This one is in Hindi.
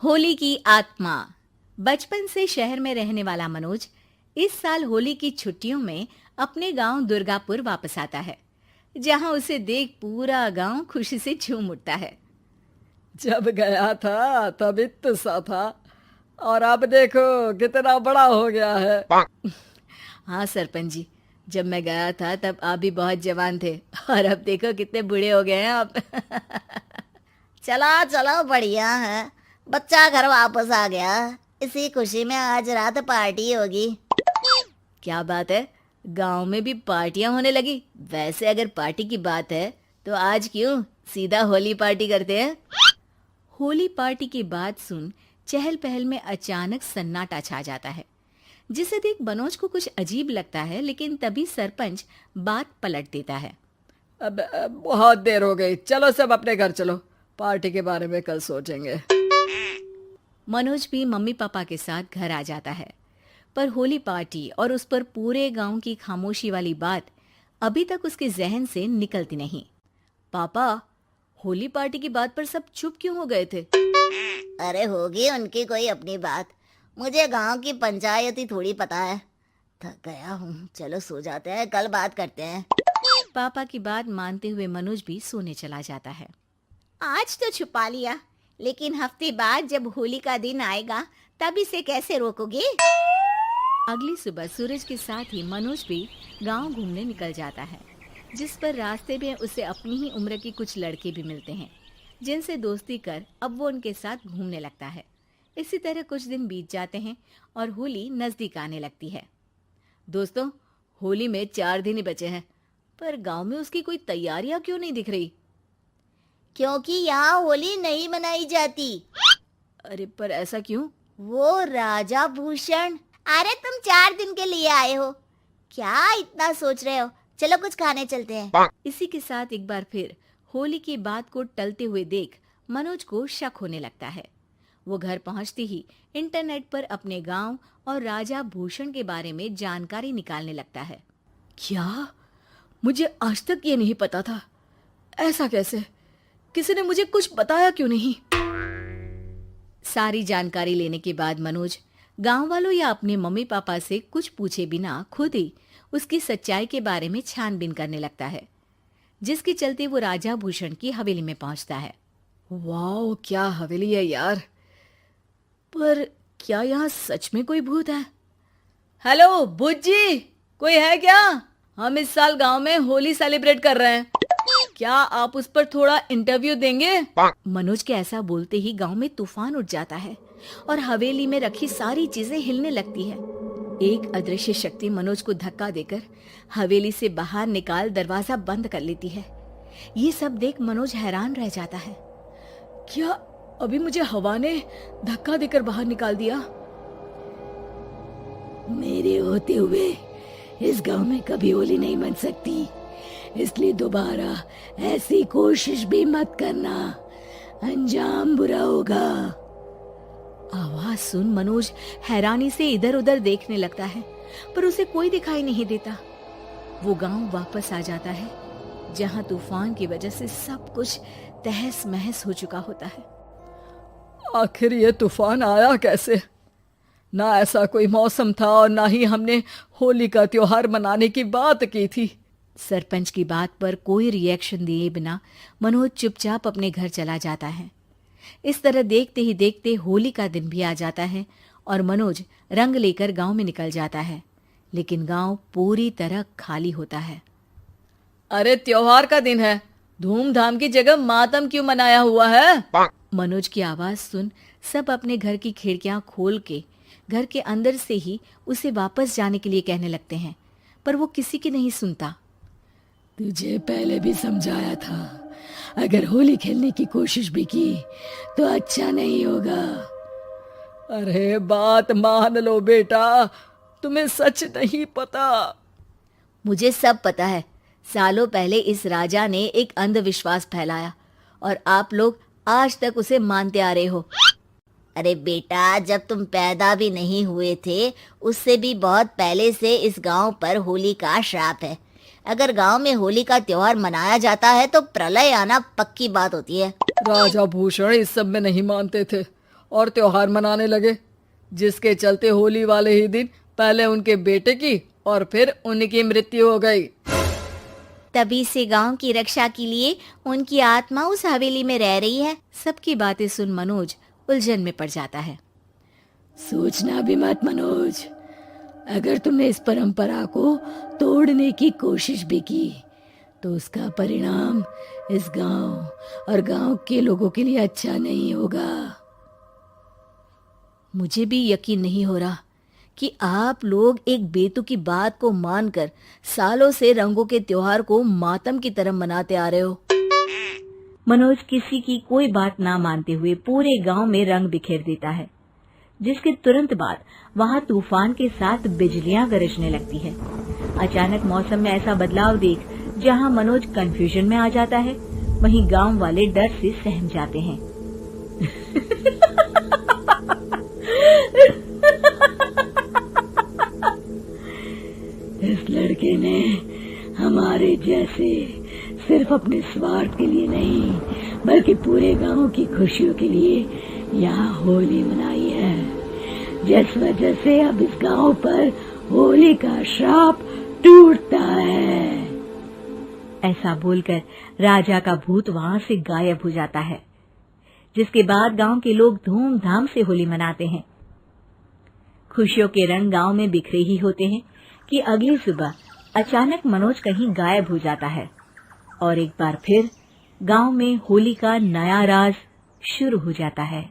होली की आत्मा। बचपन से शहर में रहने वाला मनोज इस साल होली की छुट्टियों में अपने गांव दुर्गापुर वापस आता है, जहां उसे देख पूरा गांव खुशी से झूम उठता है। जब गया था तब इतना सा था और अब देखो कितना बड़ा हो गया है। हाँ सरपंच जी, जब मैं गया था तब आप भी बहुत जवान थे और अब देखो कितने बूढ़े हो गए हैं आप। चला चलो बढ़िया है। बच्चा घर वापस आ गया। इसी खुशी में आज रात पार्टी होगी। क्या बात है, गांव में भी पार्टियां होने लगी। वैसे अगर पार्टी की बात है तो आज क्यों सीधा होली पार्टी करते हैं। होली पार्टी की बात सुन चहल पहल में अचानक सन्नाटा छा जाता है, जिसे देख मनोज को कुछ अजीब लगता है। लेकिन तभी सरपंच बात पलट देता है। अब बहुत देर हो गई, चलो सब अपने घर चलो, पार्टी के बारे में कल सोचेंगे। मनोज भी मम्मी पापा के साथ घर आ जाता है, पर होली पार्टी और उस पर पूरे गांव की खामोशी वाली बात अभी तक उसके जहन से निकलती नहीं। पापा, होली पार्टी की बात पर सब चुप क्यों हो गए थे? अरे होगी उनकी कोई अपनी बात। मुझे गांव की पंचायत ही थोड़ी पता है। थक गया हूँ, चलो सो जाते हैं, कल बात करते हैं। पापा की बात मानते हुए मनोज भी सोने चला जाता है। आज तो छुपा लिया, लेकिन हफ्ते बाद जब होली का दिन आएगा तब इसे कैसे रोकोगे? अगली सुबह सूरज के साथ ही मनोज भी गांव घूमने निकल जाता है, जिस पर रास्ते में उसे अपनी ही उम्र के कुछ लड़के भी मिलते हैं, जिनसे दोस्ती कर अब वो उनके साथ घूमने लगता है। इसी तरह कुछ दिन बीत जाते हैं और होली नजदीक आने लगती है। दोस्तों, होली में 4 दिन ही बचे हैं, पर गांव में उसकी कोई तैयारियां क्यों नहीं दिख रही? क्योंकि यहाँ होली नहीं मनाई जाती। अरे पर ऐसा क्यों? वो राजा भूषण। अरे तुम 4 दिन के लिए आए हो, क्या इतना सोच रहे हो? चलो कुछ खाने चलते हैं। इसी के साथ एक बार फिर होली की बात को टलते हुए देख मनोज को शक होने लगता है। वो घर पहुंचते ही इंटरनेट पर अपने गांव और राजा भूषण के बारे में जानकारी निकालने लगता है। क्या? मुझे आज तक ये नहीं पता था। ऐसा कैसे? किसी ने मुझे कुछ बताया क्यों नहीं? सारी जानकारी लेने के बाद मनोज गांव वालों या अपने मम्मी पापा से कुछ पूछे बिना खुद ही उसकी सच्चाई के बारे में छानबीन करने लगता है, जिसके चलते वो राजा भूषण की हवेली में पहुंचता है। वाह, क्या हवेली है यार। पर क्या यहाँ सच में कोई भूत है? हेलो भूत जी, कोई है क्या? हम इस साल गांव में होली सेलिब्रेट कर रहे हैं, क्या आप उस पर थोड़ा इंटरव्यू देंगे? मनोज के ऐसा बोलते ही गांव में तूफान उठ जाता है और हवेली में रखी सारी चीजें हिलने लगती है। एक अदृश्य शक्ति मनोज को धक्का देकर हवेली से बाहर निकाल दरवाजा बंद कर लेती है। ये सब देख मनोज हैरान रह जाता है। क्या अभी मुझे हवा ने धक्का देकर बाहर निकाल दिया? मेरे होते हुए इस गांव में कभी होली नहीं मन सकती, इसलिए दोबारा ऐसी कोशिश भी मत करना, अंजाम बुरा होगा। आवाज सुन मनोज हैरानी से इधर उधर देखने लगता है, पर उसे कोई दिखाई नहीं देता। वो गांव वापस आ जाता है, जहां तूफान की वजह से सब कुछ तहस महस हो चुका होता है। आखिर ये तूफान आया कैसे? ना ऐसा कोई मौसम था और ना ही हमने होली का त्योहार मनाने की बात की थी। सरपंच की बात पर कोई रिएक्शन दिए बिना मनोज चुपचाप अपने घर चला जाता है। इस तरह देखते ही देखते होली का दिन भी आ जाता है और मनोज रंग लेकर गांव में निकल जाता है, लेकिन गांव पूरी तरह खाली होता है। अरे त्योहार का दिन है, धूमधाम की जगह मातम क्यों मनाया हुआ है? मनोज की आवाज सुन सब अपने घर की खिड़कियां खोल के घर के अंदर से ही उसे वापस जाने के लिए कहने लगते हैं, पर वो किसी की नहीं सुनता। तुझे पहले भी समझाया था, अगर होली खेलने की कोशिश भी की तो अच्छा नहीं होगा। अरे बात मान लो बेटा, तुम्हें सच नहीं पता। मुझे सब पता है। सालों पहले इस राजा ने एक अंधविश्वास फैलाया और आप लोग आज तक उसे मानते आ रहे हो। अरे बेटा, जब तुम पैदा भी नहीं हुए थे उससे भी बहुत पहले से इस गांव पर होली का श्राप है। अगर गांव में होली का त्योहार मनाया जाता है तो प्रलय आना पक्की बात होती है। राजा भूषण इस सब में नहीं मानते थे और त्योहार मनाने लगे, जिसके चलते होली वाले ही दिन पहले उनके बेटे की और फिर उनकी मृत्यु हो गई। तभी से गांव की रक्षा के लिए उनकी आत्मा उस हवेली में रह रही है। सबकी बातें सुन मनोज उलझन में पड़ जाता है। सोचना भी मत मनोज, अगर तुमने इस परंपरा को तोड़ने की कोशिश भी की तो उसका परिणाम इस गांव और गांव के लोगों के लिए अच्छा नहीं होगा। मुझे भी यकीन नहीं हो रहा कि आप लोग एक बेतुकी बात को मानकर सालों से रंगों के त्योहार को मातम की तरह मनाते आ रहे हो। मनोज किसी की कोई बात ना मानते हुए पूरे गांव में रंग बिखेर देता है, जिसके तुरंत बाद वहां तूफान के साथ बिजलियां गरजने लगती है। अचानक मौसम में ऐसा बदलाव देख जहां मनोज कंफ्यूजन में आ जाता है, वहीं गांव वाले डर से सहम जाते हैं। इस लड़के ने हमारे जैसे सिर्फ अपने स्वार्थ के लिए नहीं बल्कि पूरे गांव की खुशियों के लिए यहाँ होली मनाई है, जिस वजह से अब इस गांव पर होली का श्राप टूटता है। ऐसा बोलकर राजा का भूत वहां से गायब हो जाता है, जिसके बाद गांव के लोग धूमधाम से होली मनाते हैं। खुशियों के रंग गांव में बिखरे ही होते हैं कि अगली सुबह अचानक मनोज कहीं गायब हो जाता है और एक बार फिर गांव में होली का नया राज शुरू हो जाता है।